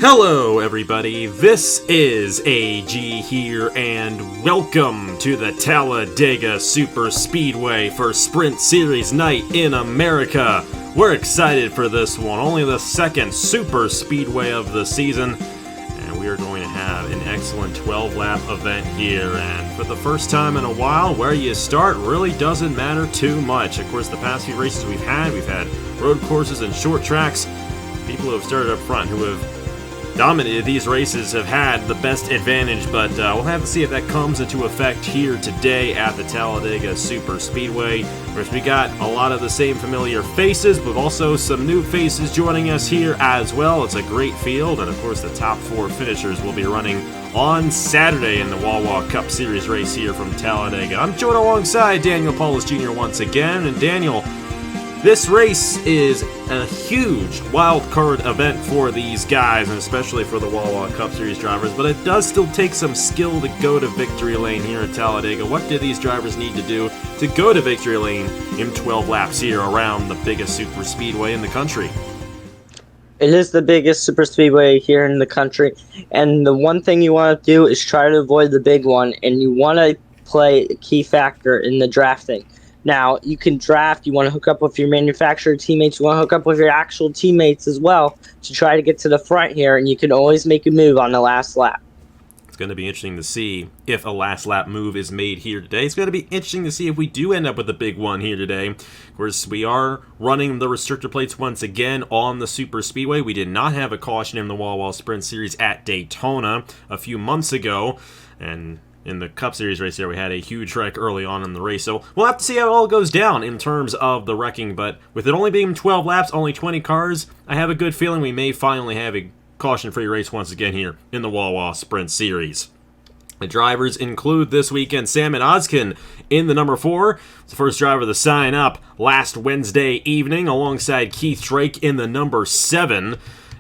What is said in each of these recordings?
Hello everybody, this is AG here, and welcome to the Talladega Super Speedway for Sprint Series Night in America. We're excited for this one, only the second Super Speedway of the season, and we are going to have an excellent 12-lap event here. And for the first time in a while, where you start really doesn't matter too much. Of course, the past few races we've had road courses and short tracks. People who have started up front, who have dominated these races, have had the best advantage, but we'll have to see if that comes into effect here today at the Talladega Super Speedway. Of course, we got a lot of the same familiar faces, but also some new faces joining us here as well. It's a great field, and of course the top four finishers will be running on Saturday in the Wawa Cup Series race here from Talladega. I'm joined alongside Daniel Paulus Jr. once again, and Daniel, this race is a huge wild card event for these guys, and especially for the Wawa Cup Series drivers, but it does still take some skill to go to victory lane here at Talladega. What do these drivers need to do to go to victory lane in 12 laps here around the biggest super speedway in the country? It is the biggest super speedway here in the country, and the one thing you want to do is try to avoid the big one, and you want to play a key factor in the drafting. Now, you can draft, you want to hook up with your manufacturer teammates, you want to hook up with your actual teammates as well to try to get to the front here, and you can always make a move on the last lap. It's going to be interesting to see if a last lap move is made here today. It's going to be interesting to see if we do end up with a big one here today. Of course, we are running the restrictor plates once again on the Super Speedway. We did not have a caution in the Wawa Sprint Series at Daytona a few months ago, and in the Cup Series race there, we had a huge wreck early on in the race. So we'll have to see how it all goes down in terms of the wrecking. But with it only being 12 laps, only 20 cars, I have a good feeling we may finally have a caution-free race once again here in the Wawa Sprint Series. The drivers include this weekend Salmon Ozkin in the number 4. It's the first driver to sign up last Wednesday evening, alongside Keith Drake in the number 7.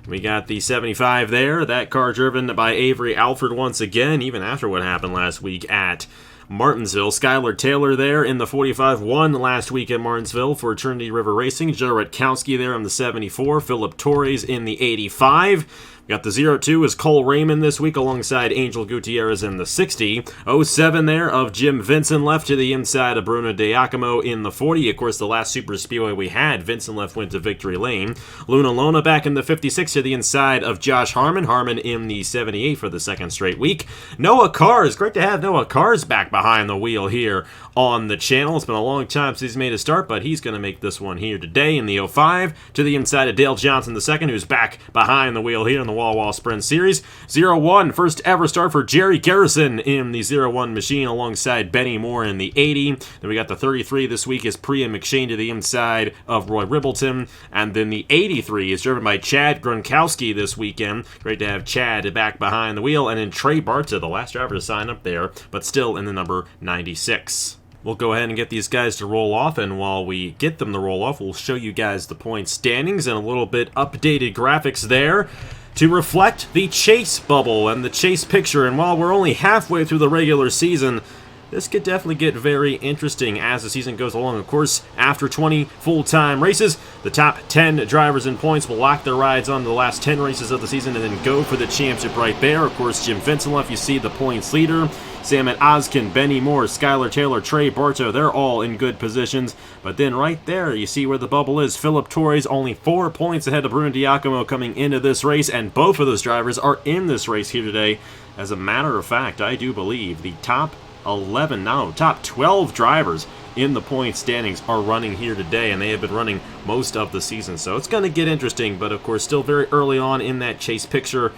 We got the 75 there, that car driven by Avery Alford once again, even after what happened last week at Martinsville. Skylar Taylor there in the 45, won last week at Martinsville for Trinity River Racing. Joe Rutkowski there in the 74, Philip Torres in the 85. We got the 02 is Cole Raymond this week alongside Angel Gutierrez in the 60. 07 there of Jim Vincent left to the inside of Bruno Diacomo in the 40. Of course, the last Super Speedway we had, Vincent left went to victory lane. Luna Lona back in the 56 to the inside of Josh Harmon. Harmon in the 78 for the second straight week. Noah Cars, great to have Noah Cars back behind the wheel here on the channel. It's been a long time since he's made a start, but he's going to make this one here today in the 05 to the inside of Dale Johnson II, who's back behind the wheel here in the Wawa Sprint Series. 01, first ever start for Jerry Garrison in the 01 machine alongside Benny Moore in the 80. Then we got the 33 this week is Priya McShane to the inside of Roy Ribbleton. And then the 83 is driven by Chad Gronkowski this weekend. Great to have Chad back behind the wheel. And then Trey Barta, the last driver to sign up there, but still in the number 96. We'll go ahead and get these guys to roll off, and while we get them to roll off, we'll show you guys the point standings and a little bit updated graphics there to reflect the chase bubble and the chase picture. And while we're only halfway through the regular season, this could definitely get very interesting as the season goes along. Of course, after 20 full-time races, the top 10 drivers in points will lock their rides on the last 10 races of the season and then go for the championship right there. Of course, Jim Vincent left, you see the points leader. Salmon Ozkin, Benny Moore, Skylar Taylor, Trey Barto, they're all in good positions. But then right there, you see where the bubble is. Philip Torres only 4 points ahead of Bruno Diacomo coming into this race, and both of those drivers are in this race here today. As a matter of fact, I do believe the top 12 drivers in the point standings are running here today, and they have been running most of the season. So it's going to get interesting, but of course still very early on in that chase picture.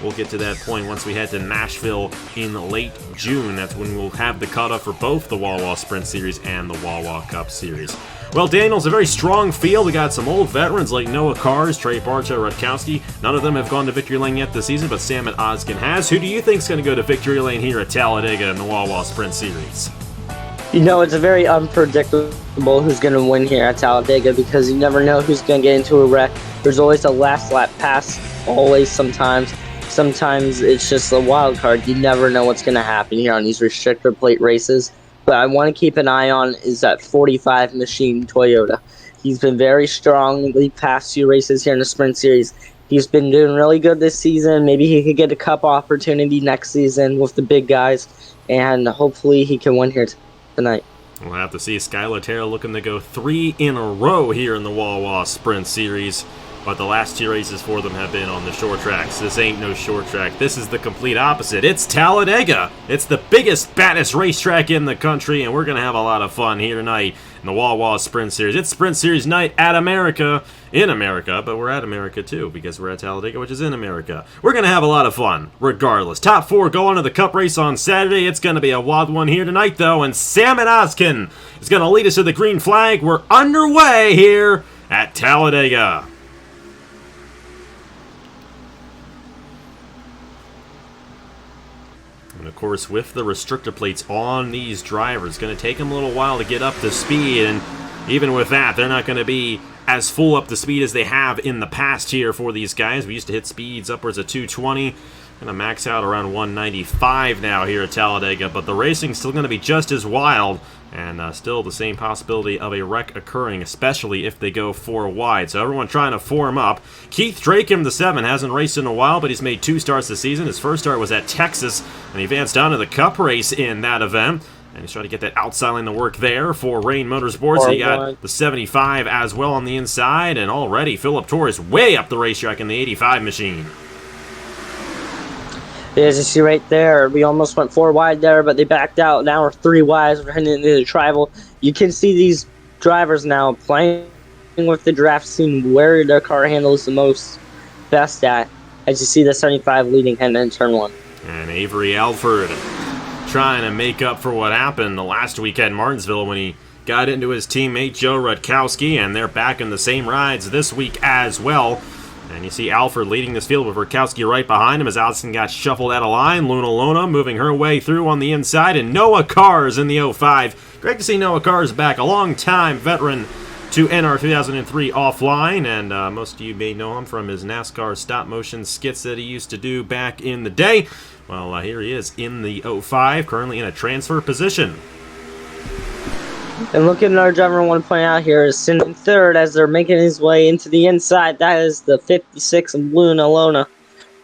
We'll get to that point once we head to Nashville in late June. That's when we'll have the cutoff for both the Wawa Sprint Series and the Wawa Cup Series. Well, Daniel's a very strong field. We got some old veterans like Noah Cars, Trey Barta, Rutkowski. None of them have gone to victory lane yet this season, but Salmon Ozkin has. Who do you think is going to go to victory lane here at Talladega in the Wawa Sprint Series? You know, it's a very unpredictable who's going to win here at Talladega, because you never know who's going to get into a wreck. There's always a last lap pass, always sometimes. Sometimes it's just a wild card. You never know what's going to happen here on these restrictor plate races. But I want to keep an eye on is that 45 machine Toyota. He's been very strong the past few races here in the Sprint Series. He's been doing really good this season. Maybe he could get a cup opportunity next season with the big guys, and hopefully he can win here tonight. We'll have to see. Skylar Taylor looking to go 3 in a row here in the Wawa Sprint Series. But the last 2 races for them have been on the short tracks. This ain't no short track. This is the complete opposite. It's Talladega. It's the biggest, baddest racetrack in the country, and we're going to have a lot of fun here tonight in the Wawa Sprint Series. It's Sprint Series night at America, in America, but we're at America too because we're at Talladega, which is in America. We're going to have a lot of fun, regardless. Top 4 go on to the Cup race on Saturday. It's going to be a wild one here tonight, though, and Salmon Oskin is going to lead us to the green flag. We're underway here at Talladega. And of course, with the restrictor plates on these drivers, it's going to take them a little while to get up to speed, and even with that, they're not going to be as full up to speed as they have in the past here for these guys. We used to hit speeds upwards of 220, going to max out around 195 now here at Talladega, but the racing's still going to be just as wild, and still the same possibility of a wreck occurring, especially if they go 4 wide. So everyone trying to form up. Keith Drakem, the 7, hasn't raced in a while, but he's made 2 starts this season. His first start was at Texas, and he advanced on to the Cup race in that event. And he's trying to get that outside line to work there for Rain Motorsports. He got the 75 as well on the inside, and already Philip Torres way up the racetrack in the 85 machine. As you see right there, we almost went 4 wide there, but they backed out. Now we're 3 wide. We're heading into the tribal. You can see these drivers now playing with the draft, seeing where their car handles the most best at. As you see the 75 leading heading in turn 1. And Avery Alford trying to make up for what happened the last week at Martinsville when he got into his teammate Joe Rutkowski, and they're back in the same rides this week as well. And you see Alford leading this field with Rutkowski right behind him as Allison got shuffled out of line. Luna moving her way through on the inside, and Noah Cars in the 05. Great to see Noah Cars back, a long-time veteran to NR2003 offline, and most of you may know him from his NASCAR stop-motion skits that he used to do back in the day. Well, here he is in the 05, currently in a transfer position. And look at another driver I want to point out here is sitting in 3rd as they're making his way into the inside. That is the 56 of Luna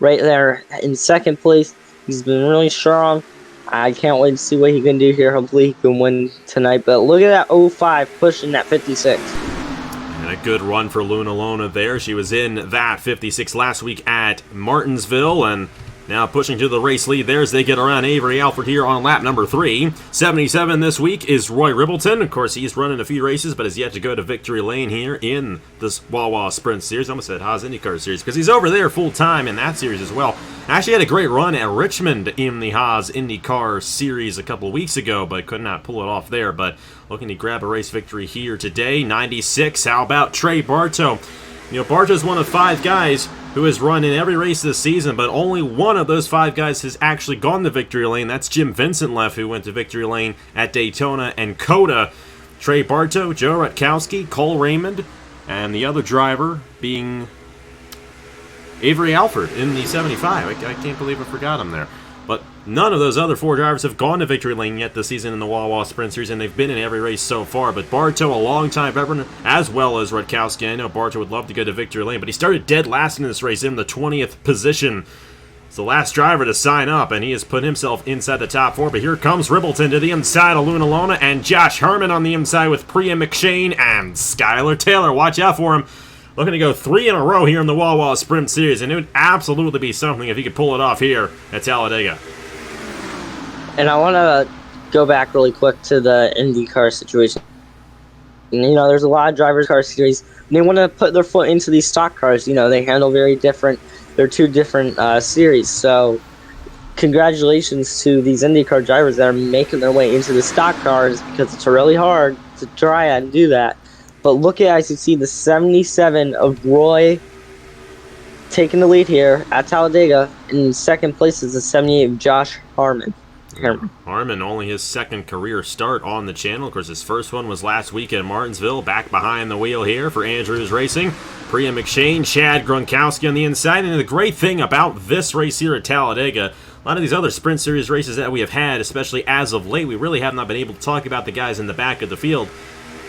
right there in 2nd place. He's been really strong. I can't wait to see what he can do here. Hopefully he can win tonight. But look at that 05 pushing that 56. And a good run for Luna there. She was in that 56 last week at Martinsville, and now pushing to the race lead there as they get around Avery Alford here on lap number 3. 77 this week is Roy Ribbleton. Of course, he's running a few races, but has yet to go to victory lane here in this Wawa Sprint Series. I almost said Haas IndyCar Series because he's over there full-time in that series as well. Actually had a great run at Richmond in the Haas IndyCar Series a couple of weeks ago, but could not pull it off there. But looking to grab a race victory here today. 96, how about Trey Bartow? You know, Bartow's one of 5 guys who has run in every race this season, but only one of those 5 guys has actually gone to victory lane. That's Jim Vincent left, who went to victory lane at Daytona and COTA. Trey Bartow, Joe Rutkowski, Cole Raymond, and the other driver being Avery Alford in the 75. I can't believe I forgot him there. But none of those other 4 drivers have gone to victory lane yet this season in the Wawa Sprint Series, and they've been in every race so far. But Bartow, a long-time veteran, as well as Rutkowski. I know Bartow would love to go to victory lane, but he started dead last in this race in the 20th position. It's the last driver to sign up, and he has put himself inside the top 4. But here comes Ribbleton to the inside of Luna, and Josh Herman on the inside with Priya McShane and Skylar Taylor. Watch out for him. Looking to go 3 in a row here in the Wawa Sprint Series, and it would absolutely be something if he could pull it off here at Talladega. And I want to go back really quick to the IndyCar situation. And, you know, there's a lot of drivers' car series. And they want to put their foot into these stock cars. You know, they handle very different. They're 2 different series. So, congratulations to these IndyCar drivers that are making their way into the stock cars because it's really hard to try and do that. But look at, as you see, the 77 of Roy taking the lead here at Talladega. In 2nd place is the 78 of Josh Harmon. Harmon, only his 2nd career start on the channel. Of course, his first one was last week at Martinsville. Back behind the wheel here for Andrews Racing. Priya McShane, Chad Gronkowski on the inside. And the great thing about this race here at Talladega, a lot of these other Sprint Series races that we have had, especially as of late, we really have not been able to talk about the guys in the back of the field.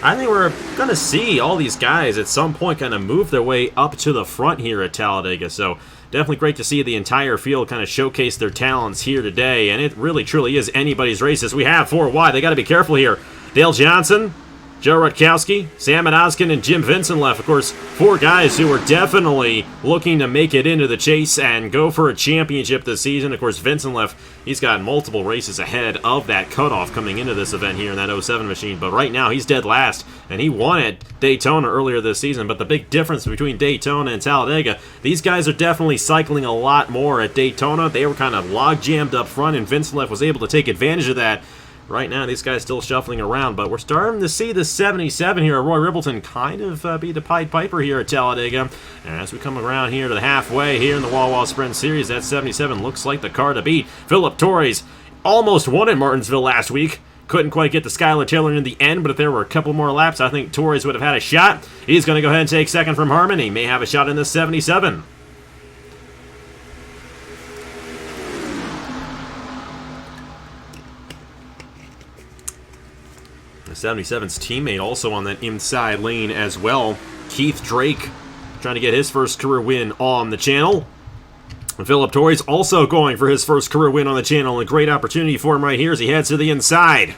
I think we're going to see all these guys at some point kind of move their way up to the front here at Talladega. So definitely great to see the entire field kind of showcase their talents here today. And it really, truly is anybody's race as we have 4 wide. They got to be careful here. Dale Johnson, Joe Rutkowski, Sam Odoskin, and Jim Vincent left. Of course, 4 guys who are definitely looking to make it into the chase and go for a championship this season. Of course, Vincent left. He's got multiple races ahead of that cutoff coming into this event here in that 07 machine. But right now, he's dead last, and he won at Daytona earlier this season. But the big difference between Daytona and Talladega, these guys are definitely cycling a lot more at Daytona. They were kind of log-jammed up front, and Vincent was able to take advantage of that. Right now, these guys still shuffling around, but we're starting to see the 77 here, Roy Ribbleton, kind of be the Pied Piper here at Talladega. And as we come around here to the halfway here in the Wawa Sprint Series, that 77 looks like the car to beat. Philip Torres almost won at Martinsville last week. Couldn't quite get the Skylar Taylor in the end, but if there were a couple more laps, I think Torres would have had a shot. He's going to go ahead and take second from Harmon. He may have a shot in the 77. The 77's teammate also on that inside lane as well. Keith Drake trying to get his first career win on the channel. And Philip Torres also going for his first career win on the channel. A great opportunity for him right here as he heads to the inside.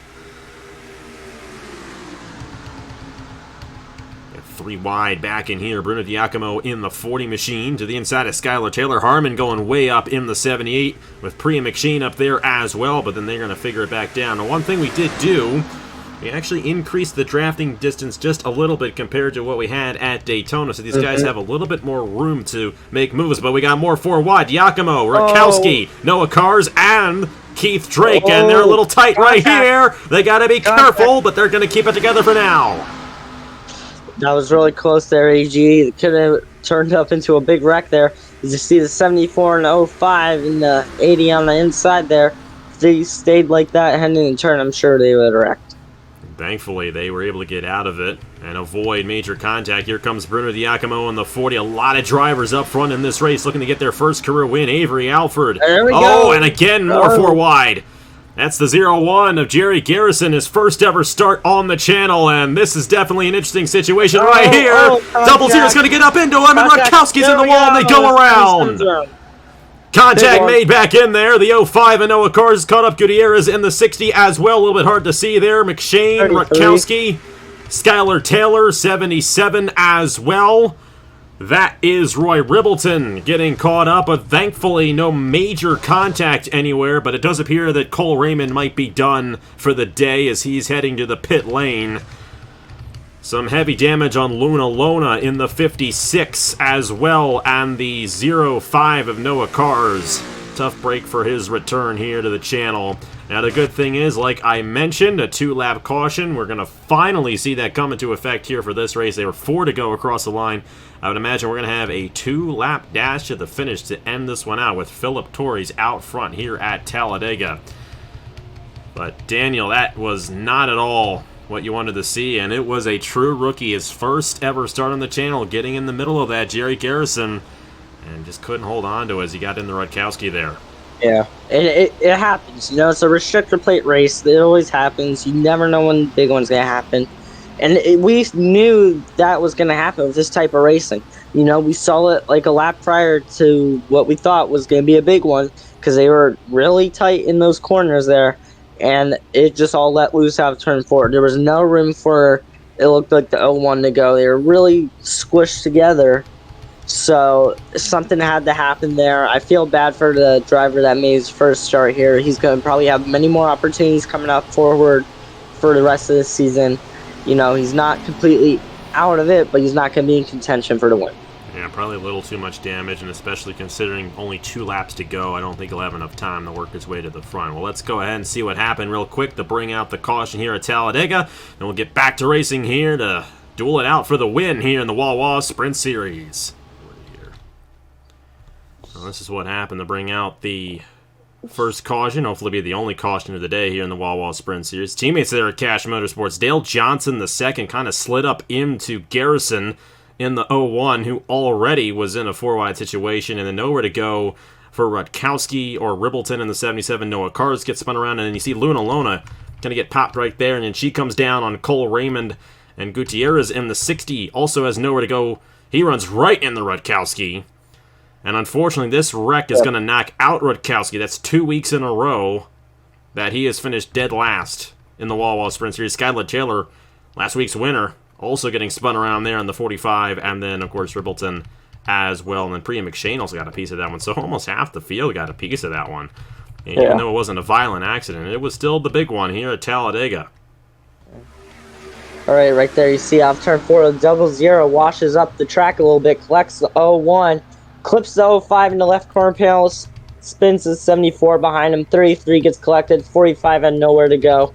3 wide back in here. Bruno Giacomo in the 40 machine to the inside of Skylar Taylor. Harmon going way up in the 78 with Priya McShane up there as well, but then they're going to figure it back down. Now, one thing we did do, we actually increased the drafting distance just a little bit compared to what we had at Daytona, so these guys have a little bit more room to make moves, but we got more 4 wide. Giacomo, Rutkowski, Noah Kars, and Keith Drake, and they're a little tight right here. They got to be careful, but they're going to keep it together for now. That was really close there, AG. It could have turned up into a big wreck there. You just see the 74 and 05 and the 80 on the inside there. If they stayed like that heading in the turn, I'm sure they would have wrecked. Thankfully, they were able to get out of it and avoid major contact. Here comes Bruno Giacomo in the 40. A lot of drivers up front in this race looking to get their first career win. Avery Alford. There we go. And again, more 4 wide. That's the 0-1 of Jerry Garrison, his first ever start on the channel, and this is definitely an interesting situation right here. Double Zero's going to get up into him, and Rutkowski's in the wall, and they go around. Contact made back in there. The 05 and Noah Kars caught up Gutierrez in the 60 as well. A little bit hard to see there. McShane, Rutkowski, Skylar Taylor, 77 as well. That is Roy Ribbleton getting caught up, but thankfully no major contact anywhere, but it does appear that Cole Raymond might be done for the day as he's heading to the pit lane. Some heavy damage on Luna Lona in the 56 as well, and the 05 of Noah Kars. Tough break for his return here to the channel. Now the good thing is, like I mentioned, a 2-lap caution. We're going to finally see that come into effect here for this race. There were 4 to go across the line. I would imagine we're going to have a 2-lap dash to the finish to end this one out with Philip Torres out front here at Talladega. But Daniel, that was not at all what you wanted to see, and it was a true rookie. His first ever start on the channel, getting in the middle of that, Jerry Garrison, and just couldn't hold on to it as he got in the Rutkowski there. Yeah, it happens. You know, it's a restrictor plate race. It always happens. You never know when the big one's going to happen. And we knew that was going to happen with this type of racing. You know, we saw it like a lap prior to what we thought was going to be a big one because they were really tight in those corners there. And it just all let loose out of turn 4. There was no room for, it looked like the 01 to go. They were really squished together. So something had to happen there. I feel bad for the driver that made his first start here. He's going to probably have many more opportunities coming up forward for the rest of the season. You know, he's not completely out of it, but he's not going to be in contention for the win. Yeah, probably a little too much damage, and especially considering only 2 laps to go, I don't think he'll have enough time to work his way to the front. Well, let's go ahead and see what happened real quick to bring out the caution here at Talladega, and we'll get back to racing here to duel it out for the win here in the Wawa Sprint Series. Well, this is what happened to bring out the first caution, hopefully be the only caution of the day here in the Wawa Sprint Series. Teammates there at Cash Motorsports, Dale Johnson the second kind of slid up into Garrison in the 01, who already was in a 4-wide situation, and then nowhere to go for Rutkowski or Ribbleton in the 77. Noah Kars gets spun around, and then you see Luna Lona going to get popped right there, and then she comes down on Cole Raymond And Gutierrez in the 60 also has nowhere to go. He runs right in the Rutkowski. And unfortunately, this wreck is going to knock out Rutkowski. That's 2 weeks in a row that he has finished dead last in the Wawa Sprint Series. Skylar Taylor, last week's winner, also getting spun around there in the 45. And then, of course, Rippleton as well. And then Priya McShane also got a piece of that one. So almost half the field got a piece of that one. And even though it wasn't a violent accident, it was still the big one here at Talladega. All right there you see off turn 4, the 00 washes up the track a little bit, collects the 01, clips the 05 in the left corner panel, spins the 74 behind him, 33 gets collected, 45 had nowhere to go,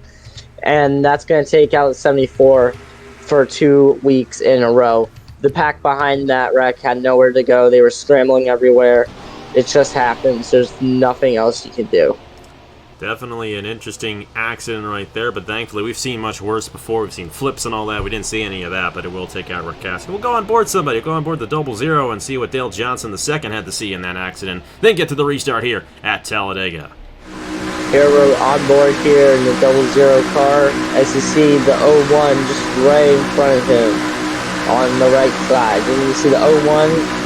and that's going to take out the 74 for 2 weeks in a row. The pack behind that wreck had nowhere to go. They were scrambling everywhere. It just happens. There's nothing else you can do. Definitely an interesting accident right there, but thankfully we've seen much worse before. We've seen flips and all that. We didn't see any of that, but it will take out Rutkowski. We'll go on board somebody. Go on board the 00 and see what Dale Johnson II had to see in that accident. Then get to the restart here at Talladega. Here we're on board here in the 00 car. As you see, the 01 just right in front of him on the right side. And you see the 01.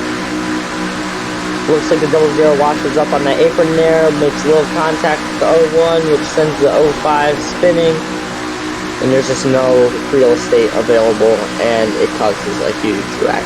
Looks like the 00 washes up on the apron there, makes a little contact with the 01, which sends the 05 spinning, and there's just no real estate available, and it causes a huge wreck.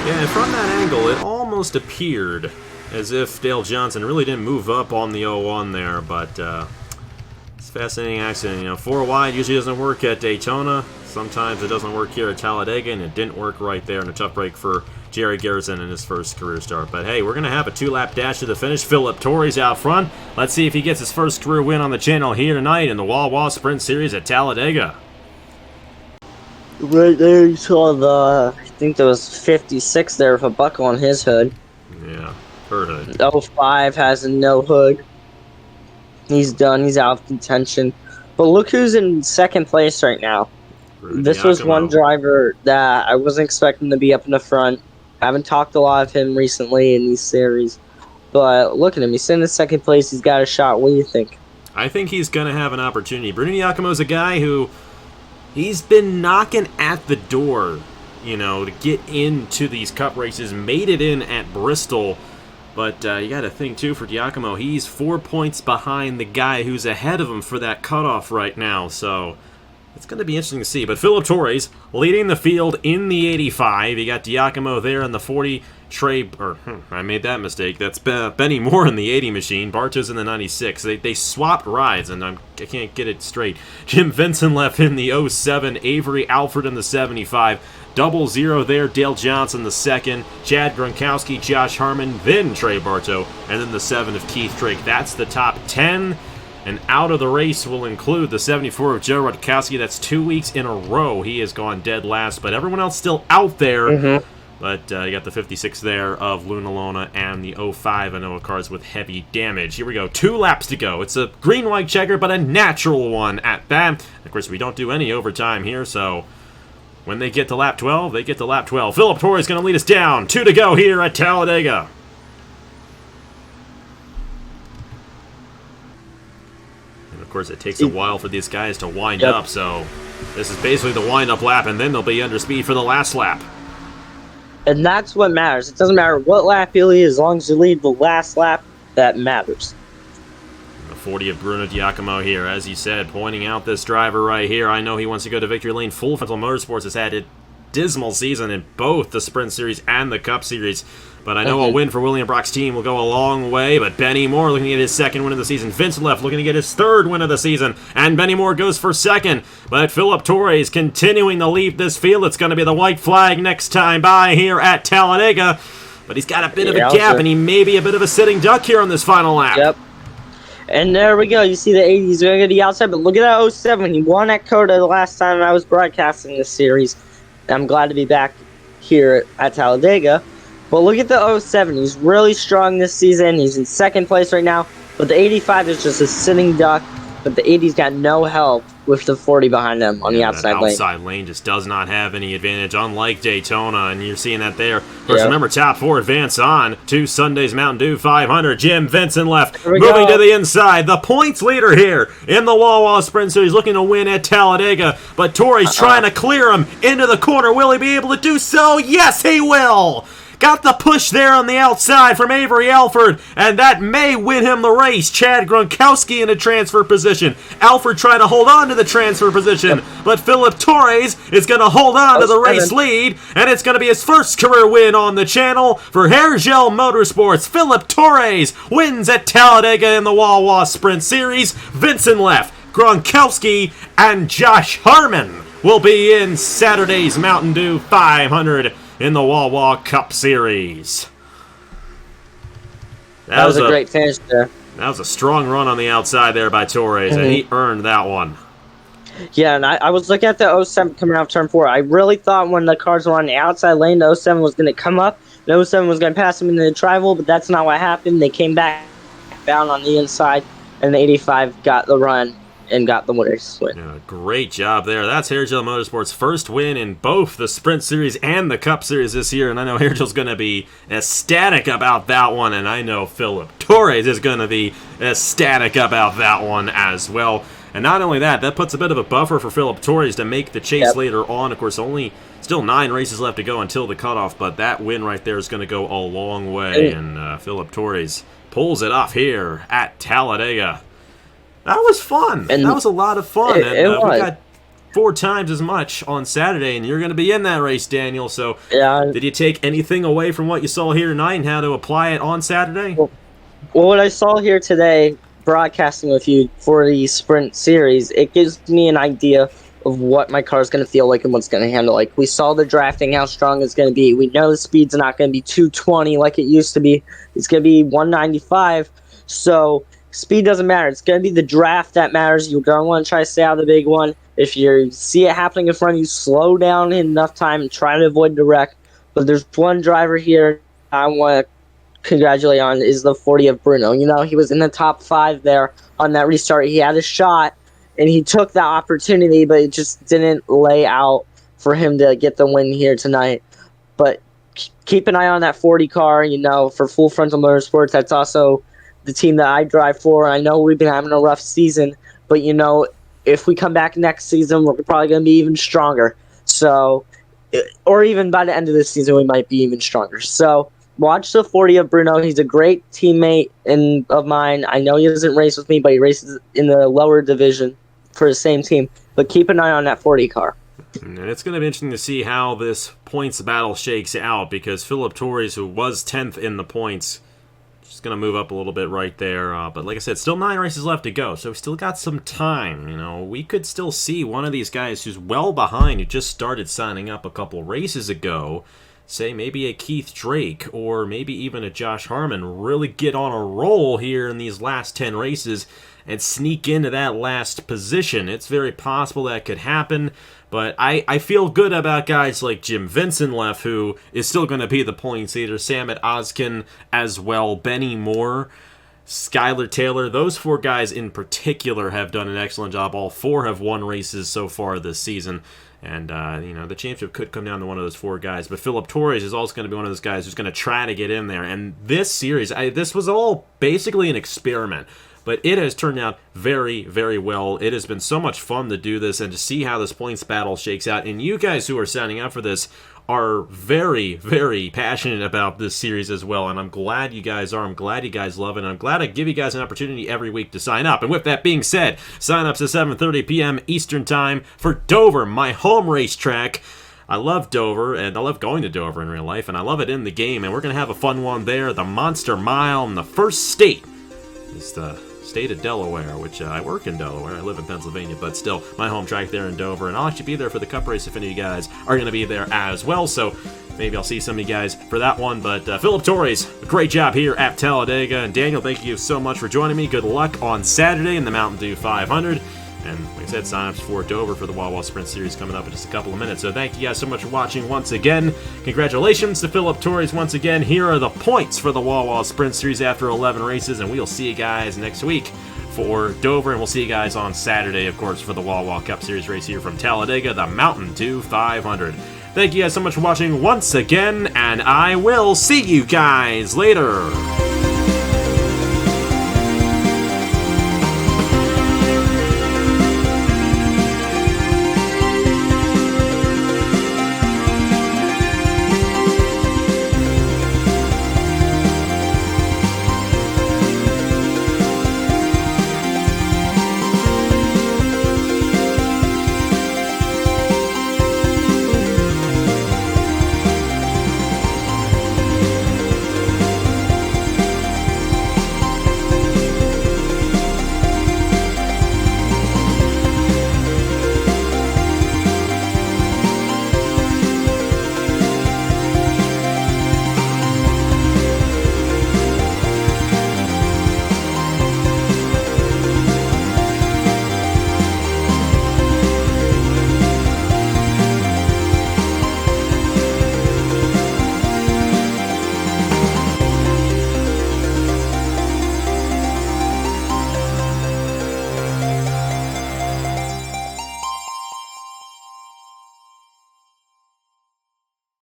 Yeah, and from that angle, it almost appeared as if Dale Johnson really didn't move up on the 01 there, but it's a fascinating accident. You know, 4 wide usually doesn't work at Daytona. Sometimes it doesn't work here at Talladega, and it didn't work right there in a tough break for Jerry Garrison in his first career start. But hey, we're going to have a 2-lap dash to the finish. Philip Torres out front. Let's see if he gets his first career win on the channel here tonight in the Wawa Sprint Series at Talladega. Right there you saw the, I think there was 56 there with a buckle on his hood. Yeah, her hood. 05 has a no hood. He's done. He's out of contention. But look who's in second place right now. This was one driver that I wasn't expecting to be up in the front. I haven't talked a lot of him recently in these series. But look at him. He's in the second place. He's got a shot. What do you think? I think he's going to have an opportunity. Bruno Giacomo's a guy who he's been knocking at the door, you know, to get into these cup races. Made it in at Bristol. But you got to think, too, for Giacomo, he's 4 points behind the guy who's ahead of him for that cutoff right now. So it's going to be interesting to see. But Philip Torres leading the field in the 85. You got Giacomo there in the 40. I made that mistake. That's Benny Moore in the 80 machine. Bartos in the 96. They swapped rides, and I can't get it straight. Jim Vincent left in the 07. Avery Alford in the 75. 00 there, Dale Johnson the second. Chad Gronkowski, Josh Harmon, then Trey Bartow, and then the 7 of Keith Drake. That's the top 10. And out of the race will include the 74 of Joe Rutkowski. That's 2 weeks in a row. He has gone dead last, but everyone else still out there. Mm-hmm. But you got the 56 there of Luna Lona and the 05 Anoa cars with heavy damage. Here we go. 2 laps to go. It's a green-white checker, but a natural one at that. Of course, we don't do any overtime here, so when they get to lap 12, they get to lap 12. Philip Torres is going to lead us down. 2 to go here at Talladega. Of course, it takes a while for these guys to wind up, so this is basically the wind-up lap, and then they'll be under speed for the last lap. And that's what matters. It doesn't matter what lap you lead, as long as you lead the last lap, that matters. The 40 of Bruno Giacomo here, as you said, pointing out this driver right here. I know he wants to go to victory lane. Full Frontal Motorsports has had a dismal season in both the Sprint Series and the Cup Series. But I know a win for William Brock's team will go a long way. But Benny Moore looking to get his second win of the season. Vince Left looking to get his third win of the season. And Benny Moore goes for second. But Philip Torres continuing to lead this field. It's going to be the white flag next time by here at Talladega. But he's got a bit of a gap, and he may be a bit of a sitting duck here on this final lap. Yep. And there we go. You see the 80s going to the outside. But look at that 07. He won at COTA the last time I was broadcasting this series. I'm glad to be back here at Talladega. But look at the 07. He's really strong this season. He's in second place right now. But the 85 is just a sitting duck. but the 80's got no help with the 40 behind them on the outside lane. Outside lane just does not have any advantage, unlike Daytona, and you're seeing that there. First, Yep. remember, top 4 advance on to Sunday's Mountain Dew 500. Jim Vincent left, Here we moving go. to the inside. The points leader here in the Wawa Sprint Series, looking to win at Talladega, but Torres trying to clear him into the corner. Will he be able to do so? Yes, he will! Got the push there on the outside from Avery Alford, and that may win him the race. Chad Gronkowski in a transfer position. Alford trying to hold on to the transfer position, but Philip Torres is going to hold on to the race lead, and it's going to be his first career win on the channel for Hergel Motorsports. Philip Torres wins at Talladega in the Wawa Sprint Series. Vincent left, Gronkowski, and Josh Harmon will be in Saturday's Mountain Dew 500 in the Wawa Cup Series. That was a great finish there. That was a strong run on the outside there by Torres, and he earned that one. Yeah, and I was looking at the 07 coming out of turn 4. I really thought when the cars were on the outside lane, the 07 was going to come up. The 07 was going to pass them into the tri-oval, but that's not what happened. They came back down on the inside, and the 85 got the run and got the winner's win. Yeah, great job there. That's Hergel Motorsports' first win in both the Sprint Series and the Cup Series this year, and I know Hergel's going to be ecstatic about that one, and I know Philip Torres is going to be ecstatic about that one as well. And not only that, that puts a bit of a buffer for Philip Torres to make the chase later on. Of course, only still 9 races left to go until the cutoff, but that win right there is going to go a long way, and Philip Torres pulls it off here at Talladega. That was fun. And that was a lot of fun. It was. We got 4 times as much on Saturday, and you're going to be in that race, Daniel. So, did you take anything away from what you saw here tonight and how to apply it on Saturday? Well, what I saw here today, broadcasting with you for the Sprint Series, it gives me an idea of what my car is going to feel like and what's going to handle. Like, we saw the drafting, how strong it's going to be. We know the speed's not going to be 220 like it used to be. It's going to be 195. So speed doesn't matter. It's going to be the draft that matters. You're going to want to try to stay out of the big one. If you see it happening in front of you, slow down in enough time and try to avoid the wreck. But there's one driver here I want to congratulate on is the 40 of Bruno. You know, he was in the top 5 there on that restart. He had a shot, and he took that opportunity, but it just didn't lay out for him to get the win here tonight. But keep an eye on that 40 car, you know, for Full Frontal Motorsports. That's also the team that I drive for. I know we've been having a rough season, but, you know, if we come back next season, we're probably going to be even stronger. So, or even by the end of this season, we might be even stronger. So, watch the 40 of Bruno. He's a great teammate of mine. I know he doesn't race with me, but he races in the lower division for the same team. But keep an eye on that 40 car. And it's going to be interesting to see how this points battle shakes out, because Philip Torres, who was 10th in the points, is going to move up a little bit right there. But like I said, still 9 races left to go, so we still got some time. You know, we could still see one of these guys who's well behind, who just started signing up a couple races ago, say maybe a Keith Drake or maybe even a Josh Harmon, really get on a roll here in these last 10 races and sneak into that last position. It's very possible that could happen, but I feel good about guys like Jim Vincent left, who is still going to be the points leader, Samet Ozkin as well, Benny Moore, Skylar Taylor. Those 4 guys in particular have done an excellent job. All 4 have won races so far this season. And, you know, the championship could come down to one of those 4 guys. But Philip Torres is also going to be one of those guys who's going to try to get in there. And this series, this was all basically an experiment. But it has turned out very, very well. It has been so much fun to do this and to see how this points battle shakes out. And you guys who are signing up for this are very, very passionate about this series as well, and I'm glad you guys are. I'm glad you guys love it, and I'm glad I give you guys an opportunity every week to sign up. And with that being said, sign-ups at 7:30 p.m. Eastern Time for Dover, my home racetrack. I love Dover, and I love going to Dover in real life, and I love it in the game, and we're going to have a fun one there, the Monster Mile, and the first state is the state of Delaware, which I work in Delaware. I live in Pennsylvania, but still, my home track there in Dover, and I'll actually be there for the Cup race if any of you guys are going to be there as well, so maybe I'll see some of you guys for that one. But Philip Torres, great job here at Talladega, and Daniel, thank you so much for joining me. Good luck on Saturday in the Mountain Dew 500. And like I said, sign-ups for Dover for the Wawa Sprint Series coming up in just a couple of minutes. So thank you guys so much for watching once again. Congratulations to Philip Torres once again. Here are the points for the Wawa Sprint Series after 11 races, and we'll see you guys next week for Dover, and we'll see you guys on Saturday, of course, for the Wawa Cup Series race here from Talladega, the Mountain Dew 500. Thank you guys so much for watching once again, and I will see you guys later!